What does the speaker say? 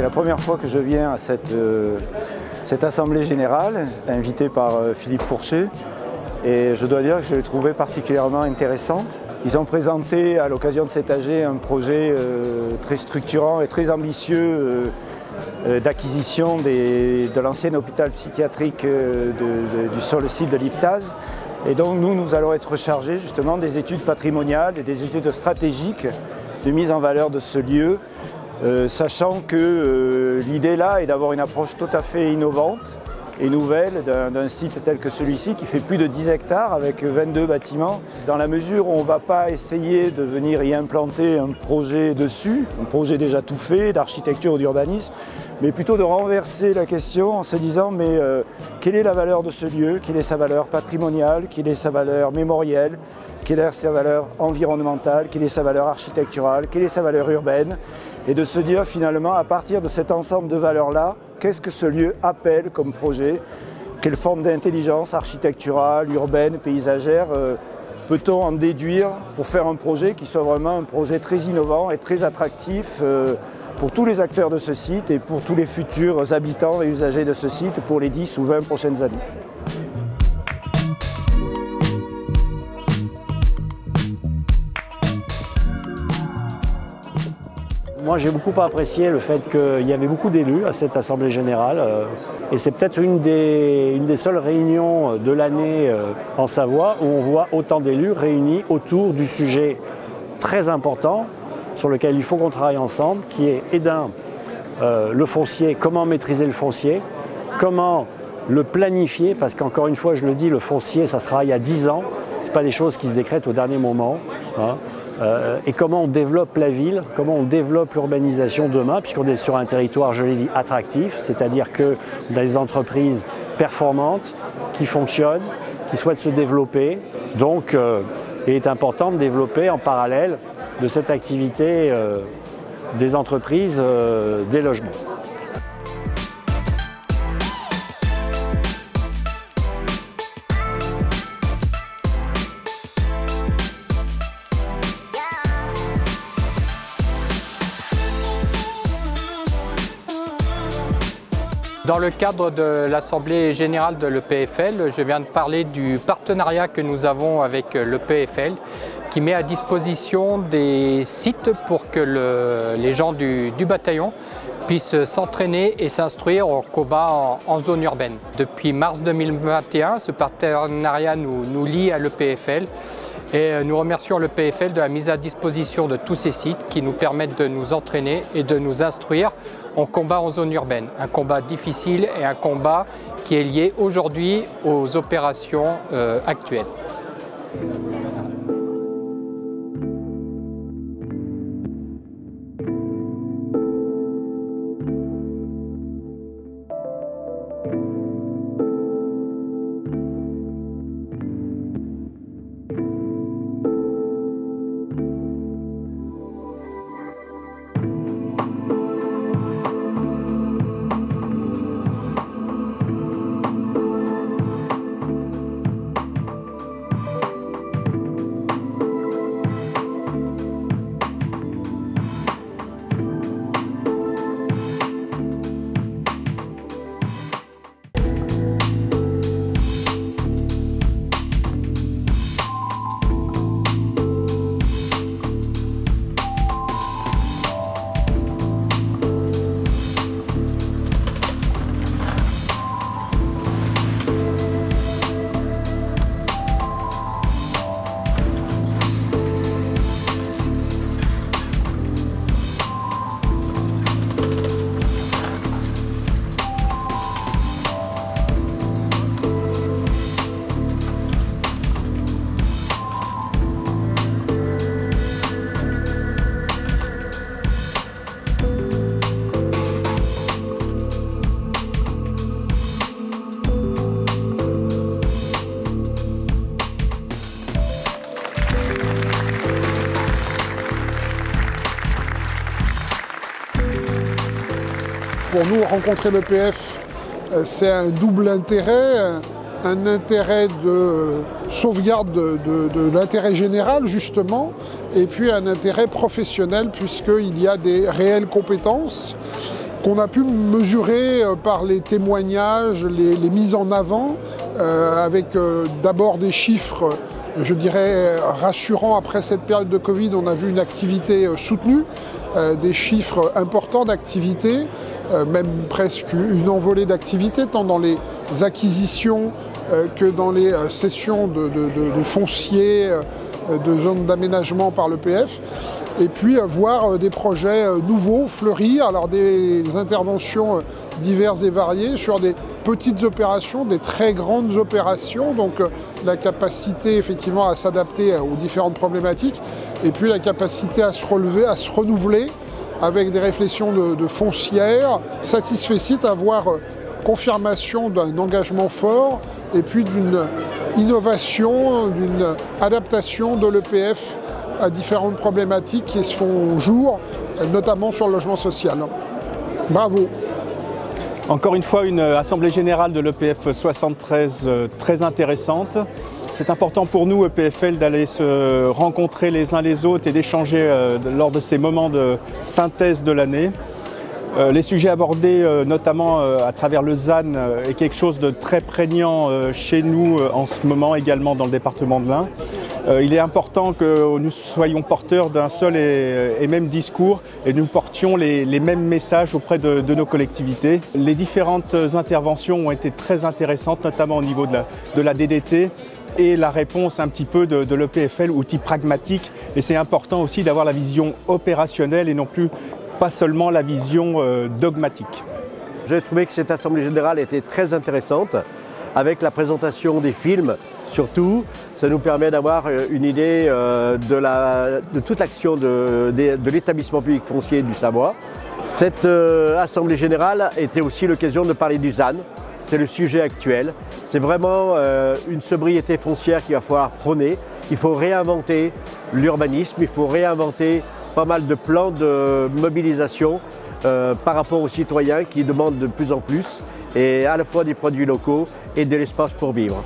la première fois que je viens à cette assemblée générale, invitée par Philippe Fourchet, et je dois dire que je l'ai trouvée particulièrement intéressante. Ils ont présenté à l'occasion de cet AG un projet très structurant et très ambitieux d'acquisition de l'ancien hôpital psychiatrique sur le site de l'IFTAS. Et donc nous allons être chargés justement des études patrimoniales et des études stratégiques de mise en valeur de ce lieu, sachant que l'idée là est d'avoir une approche tout à fait innovante et nouvelle d'un site tel que celui-ci qui fait plus de 10 hectares avec 22 bâtiments, dans la mesure où on ne va pas essayer de venir y implanter un projet dessus, un projet déjà tout fait d'architecture ou d'urbanisme, mais plutôt de renverser la question en se disant mais quelle est la valeur de ce lieu, quelle est sa valeur patrimoniale, quelle est sa valeur mémorielle, quelle est sa valeur environnementale, quelle est sa valeur architecturale, quelle est sa valeur urbaine, et de se dire finalement à partir de cet ensemble de valeurs-là, qu'est-ce que ce lieu appelle comme projet? Quelle forme d'intelligence architecturale, urbaine, paysagère peut-on en déduire pour faire un projet qui soit vraiment un projet très innovant et très attractif pour tous les acteurs de ce site et pour tous les futurs habitants et usagers de ce site pour les 10 ou 20 prochaines années. Moi, j'ai beaucoup apprécié le fait qu'il y avait beaucoup d'élus à cette Assemblée générale. Et c'est peut-être une des seules réunions de l'année en Savoie où on voit autant d'élus réunis autour du sujet très important sur lequel il faut qu'on travaille ensemble, qui est le foncier, comment maîtriser le foncier, comment le planifier, parce qu'encore une fois, je le dis, le foncier, ça se travaille à 10 ans, ce n'est pas des choses qui se décrètent au dernier moment. Hein. Et comment on développe la ville, comment on développe l'urbanisation demain, puisqu'on est sur un territoire, je l'ai dit, attractif, c'est-à-dire qu'on a des entreprises performantes, qui fonctionnent, qui souhaitent se développer. Donc, il est important de développer en parallèle de cette activité des entreprises, des logements. Dans le cadre de l'Assemblée générale de l'EPFL, je viens de parler du partenariat que nous avons avec l'EPFL qui met à disposition des sites pour que les gens du bataillon puissent s'entraîner et s'instruire au combat en zone urbaine. Depuis mars 2021, ce partenariat nous lie à l'EPFL et nous remercions l'EPFL de la mise à disposition de tous ces sites qui nous permettent de nous entraîner et de nous instruire en combat en zone urbaine. Un combat difficile et un combat qui est lié aujourd'hui aux opérations actuelles. Pour nous, rencontrer l'EPF, c'est un double intérêt, un intérêt de sauvegarde de l'intérêt général, justement, et puis un intérêt professionnel, puisqu'il y a des réelles compétences. qu'on a pu mesurer par les témoignages, les mises en avant, avec d'abord des chiffres, je dirais, rassurants. Après cette période de Covid, on a vu une activité soutenue, des chiffres importants d'activité, même presque une envolée d'activité, tant dans les acquisitions que dans les cessions de fonciers, de zones d'aménagement par l'EPF. Et puis voir des projets nouveaux fleurir, alors des interventions diverses et variées sur des petites opérations, des très grandes opérations, donc la capacité effectivement à s'adapter aux différentes problématiques, et puis la capacité à se relever, à se renouveler avec des réflexions de foncières, satisfecit, avoir confirmation d'un engagement fort et puis d'une innovation, d'une adaptation de l'EPF à différentes problématiques qui se font jour, notamment sur le logement social. Bravo. Encore une fois, une assemblée générale de l'EPF 73 très intéressante. C'est important pour nous, EPFL, d'aller se rencontrer les uns les autres et d'échanger lors de ces moments de synthèse de l'année. Les sujets abordés, notamment à travers le ZAN, est quelque chose de très prégnant chez nous en ce moment, également dans le département de l'Ain. Il est important que nous soyons porteurs d'un seul et même discours et nous portions les mêmes messages auprès de nos collectivités. Les différentes interventions ont été très intéressantes, notamment au niveau de la DDT et la réponse un petit peu de l'EPFL, outil pragmatique. Et c'est important aussi d'avoir la vision opérationnelle et non plus pas seulement la vision dogmatique. J'ai trouvé que cette assemblée générale était très intéressante, avec la présentation des films. Surtout, ça nous permet d'avoir une idée de toute l'action de l'établissement public foncier du Savoie. Cette assemblée générale était aussi l'occasion de parler du ZAN. C'est le sujet actuel. C'est vraiment une sobriété foncière qu'il va falloir prôner. Il faut réinventer l'urbanisme, il faut réinventer pas mal de plans de mobilisation par rapport aux citoyens qui demandent de plus en plus, et à la fois des produits locaux et de l'espace pour vivre.